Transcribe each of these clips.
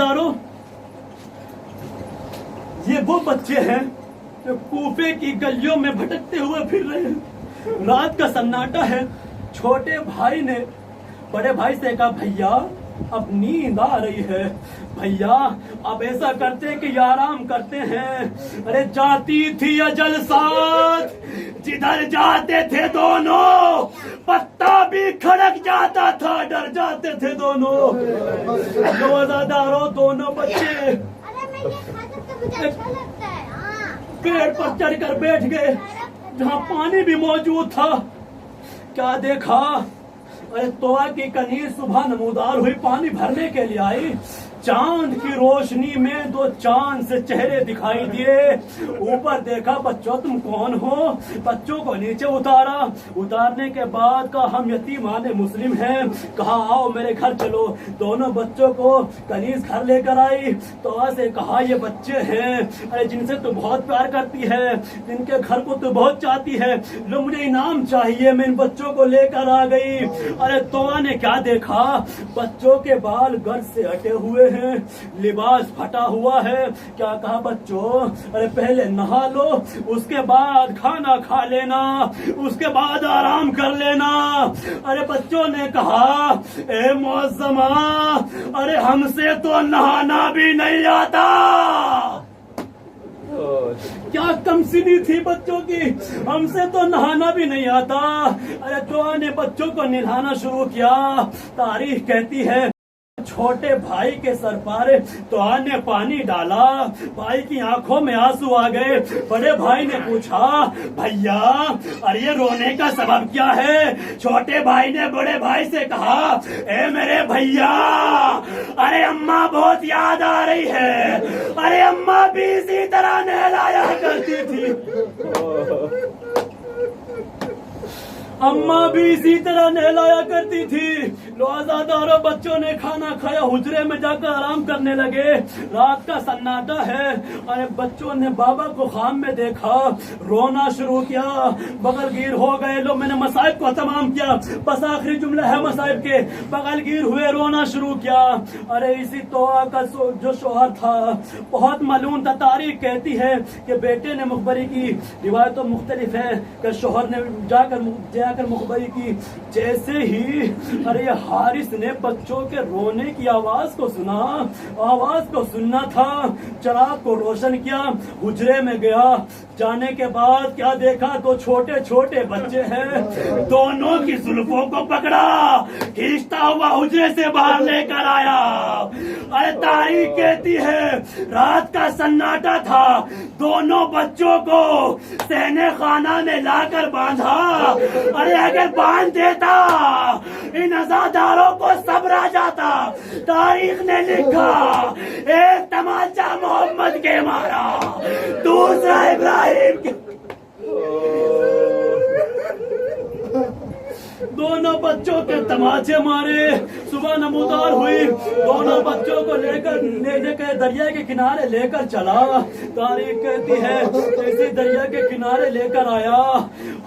दारो, ये वो बच्चे हैं जो कूफे की गलियों में भटकते हुए फिर रहे हैं। रात का सन्नाटा है। छोटे भाई ने बड़े भाई से कहा, भैया अब नींद आ रही है, भैया अब ऐसा करते कि आराम करते हैं। अरे जाती थी अजल साथ, जिधर जाते थे दोनों पत्ता भी खड़क जाता था, डर जाते थे दोनों। रोजादारों दोनों बच्चे पेड़ पर चढ़कर बैठ गए जहाँ पानी भी मौजूद था। क्या देखा, अरे तोआ की कनीज सुबह नमूदार हुई, पानी भरने के लिए आई। चांद की रोशनी में दो चांद से चेहरे दिखाई दिए। ऊपर देखा, बच्चों तुम कौन हो? बच्चों को नीचे उतारा। उतारने के बाद कहा, हम यतीमाने मुस्लिम हैं। कहा आओ मेरे घर चलो। दोनों बच्चों को कनीज घर लेकर आई। तो से कहा, ये बच्चे हैं अरे जिनसे तू बहुत प्यार करती है, जिनके घर को तू बहुत चाहती है, लो मुझे इनाम चाहिए। मैं इन बच्चों को लेकर आ गई। अरे तोआ ने क्या देखा, बच्चों के बाल गर्द से हटे हुए हैं, लिबास फटा हुआ है। क्या कहा, बच्चों अरे पहले नहा लो, उसके बाद खाना खा लेना, उसके बाद आराम कर लेना। अरे बच्चों ने कहा, ए मौसमा अरे हमसे तो नहाना भी नहीं आता। क्या कमसिनी थी बच्चों की, हमसे तो नहाना भी नहीं आता। अरे तोआ ने बच्चों को नहलाना शुरू किया। तारीख कहती है छोटे भाई के सर पर तोआ ने पानी डाला, भाई की आंखों में आंसू आ गए। बड़े भाई ने पूछा, भैया अरे ये रोने का सबब क्या है? छोटे भाई ने बड़े भाई से कहा, ए मेरे भैया अरे अम्मा बहुत याद आ रही है। अरे अम्मा भी इसी तरह नहलाया करती थी, अम्मा भी इसी तरह नहलाया करती थी। रोजादारों बच्चों ने खाना खाया, हुजरे में जाकर आराम करने लगे। रात का सन्नाटा है। अरे बच्चों ने बाबा को खाम में देखा, रोना शुरू किया, बगलगीर हो गए। लो मैंने मसाइब को तमाम किया, बस आखिरी जुमला है मसाइब के। बगलगीर हुए, रोना शुरू किया। अरे इसी तोआ का जो शोहर था बहुत मलून था। तारीख कहती है कि बेटे ने मुखबरी की, रिवायतों मुख्तलिफ है कि शोहर ने जाकर मुखबरी की। जैसे ही अरे हारिस ने बच्चों के रोने की आवाज को सुना, आवाज को सुनना था, चिराग को रोशन किया, हुजरे में गया। जाने के बाद क्या देखा, तो छोटे छोटे बच्चे हैं। दोनों की जुल्फों को पकड़ा, खींचता हुआ हुजरे से बाहर लेकर आया। अरे तारीख कहती है रात का सन्नाटा था। दोनों बच्चों को सहने खाना में लाकर बांधा। अरे अगर बांध देता इन अज़ादारों को सब्र आ जाता। तारीख ने लिखा, एक तमाचा मोहम्मद के मारा, दूसरा इब्राहिम के। दोनों बच्चों के तमाचे मारे। सुबह नमूदार हुई, दोनों बच्चों को लेकर दरिया के किनारे लेकर चला। तारीख कहती है इसी दरिया के किनारे लेकर आया।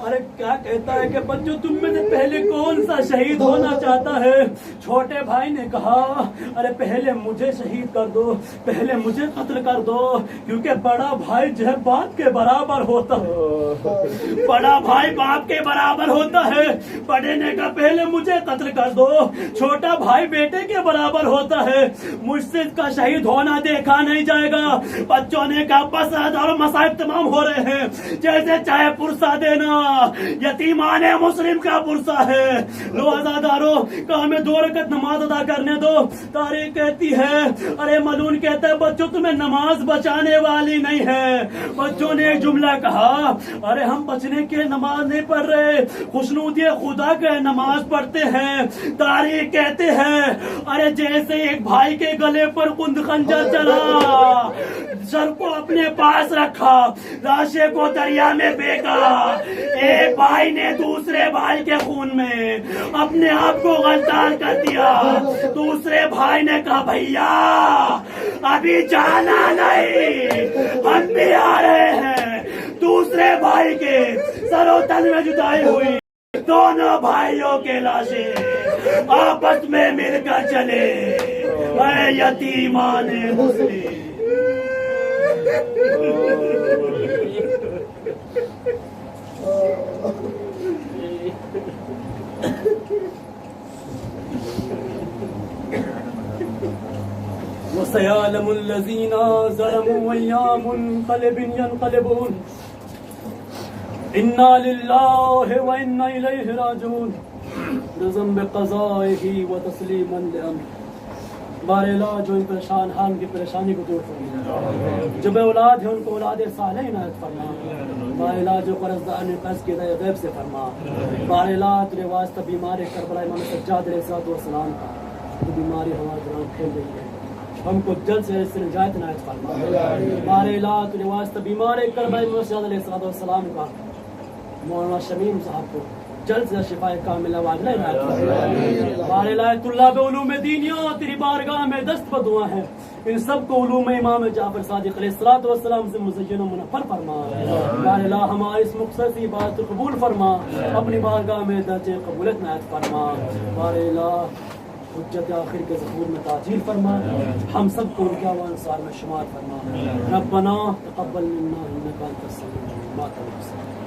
अरे क्या कहता है कि बच्चों तुम में से पहले कौन सा शहीद होना चाहता है? छोटे भाई ने कहा, अरे पहले मुझे शहीद कर दो, पहले मुझे कत्ल कर दो, क्योंकि बड़ा भाई जो है बाप के बराबर होता है, बड़ा भाई बाप के बराबर होता है। बड़े ने कहा पहले मुझे कत्ल कर दो, छोटा भाई बेटे के बराबर होता है, मुझसे इसका शहीद होना देखा नहीं जाएगा। बच्चों ने कहा बस और मसाइब तमाम हो रहे हैं, जैसे चाहे पुरसा देना, यतीमाने मुस्लिम का पुरसा है। लो आजादारों का हमें 2 रकत नमाज अदा करने दो। तारीख कहती है, अरे मलून कहता है बच्चों तुम्हें नमाज बचाने वाली नहीं है। बच्चों ने एक जुमला कहा, अरे हम बचने के नमाज नहीं पढ़ रहे, खुशनूदी खुदा के नमाज पढ़ते हैं। तारीख कहते हैं, अरे जैसे एक भाई के गले पर कुंद खंजर चला, सर को अपने पास रखा, लाशे को दरिया में फेंका। एक भाई ने दूसरे भाई के खून में अपने आप को गलतार कर दिया। दूसरे भाई ने कहा भैया अभी जाना नहीं, हम भी आ रहे हैं। दूसरे भाई के सरो तन में जुदाई हुई। दोनों भाइयों के लाशें आपस में मिलकर चले। اے یتیمان مسلم وسيعلم الذين ظلموا أيام منقلب ينقلبون إنا لله وإنا إليه راجعون رضا بقضائه وتسليما لأمره بار الہ جو ان پریشان حال کی پریشانی کو دور فرما، جو بے اولاد ہیں ان کو اولاد صالح عنایت فرما، بار الہ جو قرض دار نے قرض کیا ہے غیب سے فرما، بار الہ تیرے واسطہ بیمار کربلا امام سجاد علیہ السلام کا جو بیماری ہمارے دوران پھیل رہی ہے ہم کو جلد سے اس سے نجات عنایت فرما، بار الہ تیرے واسطہ بیمار کربلا امام سجاد علیہ السلام کا مولانا شمیم صاحب کو جلد سے شفا کاملہ واجلہ عنایت فرما، بار الہ طلاب علوم دینیا تیری بارگاہ میں دست بدعا ہے، ان سب کو علوم امام جعفر صادق علیہ السلام سے مزین و منفر فرما، بار الہ ہماری اس مختصر سی عبادت قبول فرما، اپنی بارگاہ میں درجہ قبولیت عنایت فرما، بار الہ حجت آخر کے ظہور میں تعجیل فرما، ہم سب کو ان کے انصار میں شمار فرما، ربنا تقبل منا انک انت السمیع العلیم۔